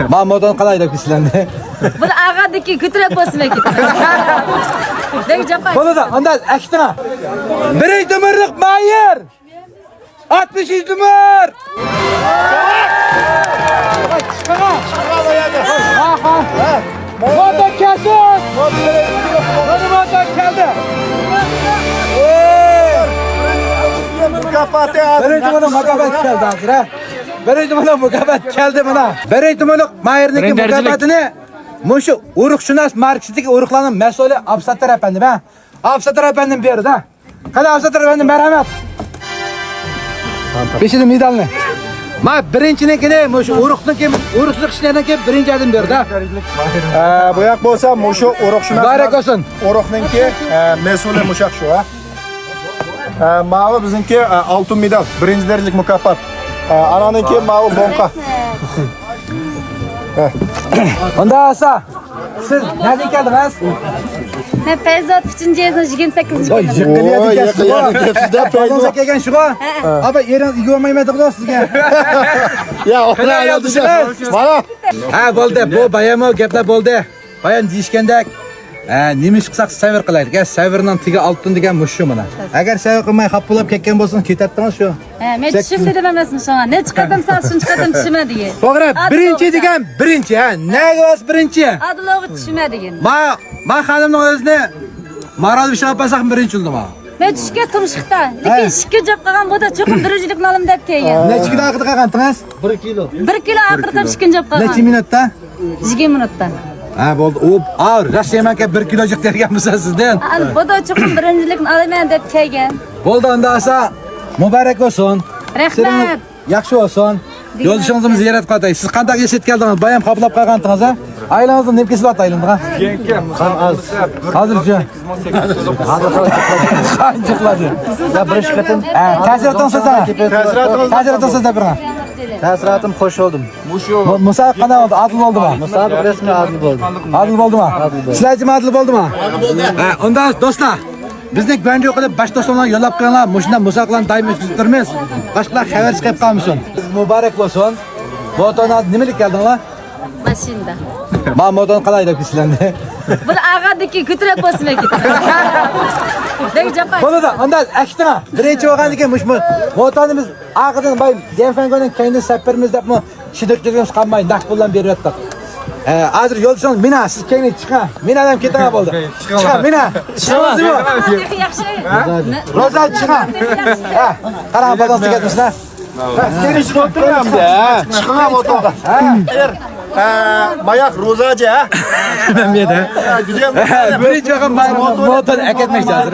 Mahmud'un qalayda pislendi. Bu ağadaki kütürek basma gitti. Ne yapayım? Bunu da ondan ekstra. Birinci numaralık Mahir. 60 numar. Motor kesin. Motor geldi. Birinci numaralık mukabet geldi hazır ha. Birinci numaralık mukabet geldi bana. Birinci numaralık Mahir'deki mukabetini Muşu urukşunas marksistlik uruklanın mesulü Absattar efendim ha. Absattar efendim bir yerde ha. Hadi Absattar efendim merhamet. Beşini midalını. Ma birincini kine muşu urukluk kim urukluk işlerine kim birinci adım bir yerde ha. Bu yak bolsa muşu urukşunas. Mübarek olsun. Urukninki mesulü muşak şu ha. Mavi bizimki altın medal, birinci derecelik mükafat. Ananınki mavi bonka. Onda asa. Siz nereden geldiniz? Ne Feyzat 3. yazın 28. Oy, gün. jıkkıliye dikkat şu yakın hepsinde Feyzo. gelgen şu ko. Abi yerin igormayma tıklı sizge. Ya o kadar yaptı Bana. Ha bo'ldi, bu bayamo gaplar bo'ldi. Bayan deyishgandek, nima chiqsak savr qilaylik. Savrdan tigi oltin degan mushu mana. Agar savr qilmay xapolab ketgan bo'lsin, ketatdingiz shu. Men tushim dedim emasmi sana? Ne chiqadim sen shuni chiqadim tushima degan. To'g'ri, birinchi degan birinchi, ha. Nega o'z birinchi? Adlovi tushima degan. Ma xonimning o'zini Maral bir şey yapasak birinchi bo'ldim ha. Men tushga turmushda, lekin ishga job qilgan bo'lsa cho'qim birinchilikni olim deb kelgan. Necha kilo aqd qilgandingiz? 1 kilo aqirdan ishga job qilgan. Necha minutda? 20 minutda. Ha bo'ldi. U ağır. Rasmiyanka 1 kilojik terganmisiz sizdan? Bo'ldi cho'qim birinchilikni olaman deb kelgan. Bo'ldi unda asa muborak bo'lsin. Rahmat. Yaxshi bo'lsin. Yo'lishingizni ziyorat qilay. Siz qanday yashab keldingiz? Bayam qoplab qo'ygandingiz ha? Aylangizni nima kesib ataylik ha? Hozircha. Qanjiqladi. Ya bir işletim. Ta'sirating sizda. Ta'sirating sizda bir. Tasiratim hoş oldum. Musa qanday oldu? Adil bo'ldimi? Musabiq resmi adil bo'ldi. Adil bo'ldimi? Sizlarga adil bo'ldimi? Unda do'stlar, bizni g'anjo qilib bash do'stlarga yo'llab qo'yinglar. Mushunda musoqlarni daim o'tkazib turamiz. Boshqalar xabar chiqib qolmasin. Muborak bo'lsin. Bu otona nimalik keldinglar? Mashinda. Mahmudon qalayda pislendi. Bu ağadaki kütürek basma gitti. Ne yapayım? Bunu da ondan ekstra. Birinchi bo'lgandan keyin mush motorimiz aqdan bay Denfangoning kayni safarimiz deb mu shidikligimiz qolmay naqd puldan beryaptik. Hozir yo'lchon mina siz kayni chiqing. Minadan ketanga bo'ldi. Chiqing mina. Chiqingizmi? Yaxshi. Roza chiqing. Ha, qarang balonga ketmisizlar. Seni için oturuyorum da. Çıkına motorda. Mayak rozacı ha. Ben bir de. Güzel. Birinchi bo'lgan motor aketmoqchi hozir.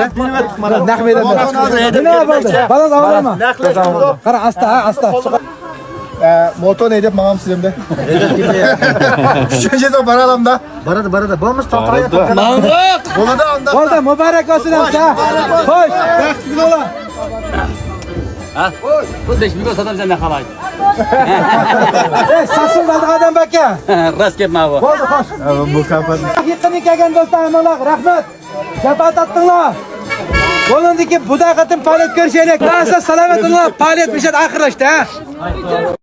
Naqmedan. Nima bo'ldi? Balon avvalmi? Qara asta, asta. Motor neydi mamam silemde. Üçüncü de baralım da. Barada. Bo'lmas to'qray. Bunu da anda. Bo'ldi, muborak bo'lsin hamsa. Xo'sh, yaxshi bo'ling. Bu 5 milyon satarsan ne kalay? Sasin baldiq adam baka. Rast ketma bu. Bo'ldi, xo'sh. Bu kapat. Yaqinni kelgan do'stlarimlar, rahmat. Shafaat etdinglar. Bo'lindiki buday qatim faoliyat ko'rishaylik. Nasıl salomatlar, faoliyat bishat oxirlashdi, ha?